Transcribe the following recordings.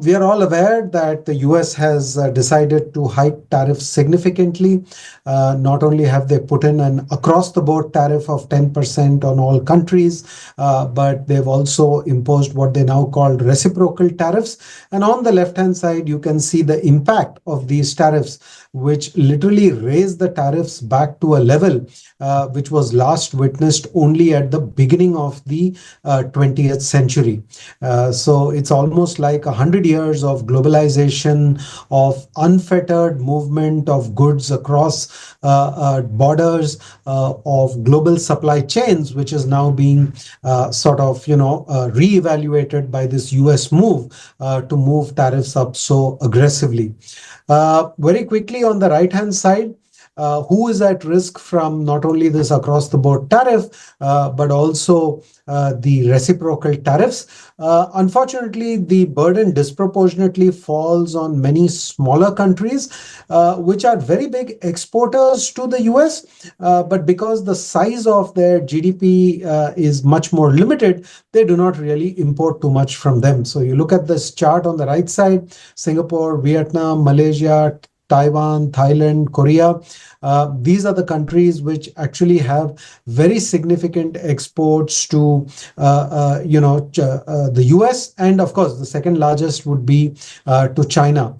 We are all aware that the US has decided to hike tariffs significantly. Not only have they put in an across the board tariff of 10% on all countries, but they've also imposed what they now call reciprocal tariffs. And on the left hand side, you can see the impact of these tariffs, which literally raised the tariffs back to a level which was last witnessed only at the beginning of the 20th century. So it's almost like 100 years of globalization, of unfettered movement of goods across borders, of global supply chains, which is now being reevaluated by this US move to move tariffs up so aggressively. Very quickly on the right hand side, who is at risk from not only this across the board tariff, but also the reciprocal tariffs. Unfortunately, the burden disproportionately falls on many smaller countries, which are very big exporters to the US. But because the size of their GDP is much more limited, they do not really import too much from them. So you look at this chart on the right side: Singapore, Vietnam, Malaysia, Taiwan, Thailand, Korea. These are the countries which actually have very significant exports to, the US, and of course, the second largest would be to China.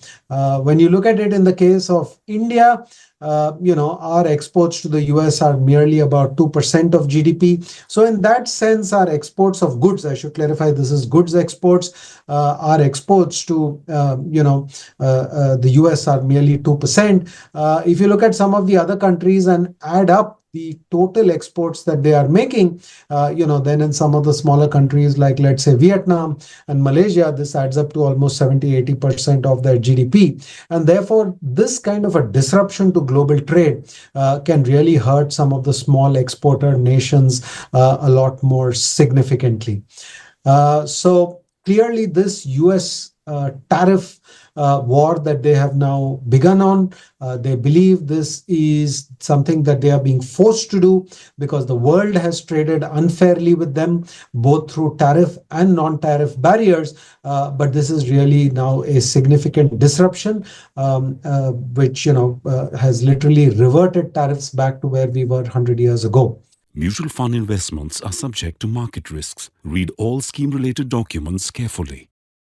When you look at it in the case of India, our exports to the US are merely about 2% of GDP. So in that sense, our exports of goods, I should clarify, this is goods exports, our exports to, the US are merely 2%. If you look at some of the other countries and add up the total exports that they are making, then in some of the smaller countries like, let's say, Vietnam and Malaysia, this adds up to almost 70-80% of their GDP. And therefore, this kind of a disruption to global trade can really hurt some of the small exporter nations a lot more significantly. So clearly, this US tariff war that they have now begun on, they believe this is something that they are being forced to do because the world has traded unfairly with them, both through tariff and non-tariff barriers. But this is really now a significant disruption, which has literally reverted tariffs back to where we were 100 years ago. Mutual fund investments are subject to market risks. Read all scheme-related documents carefully.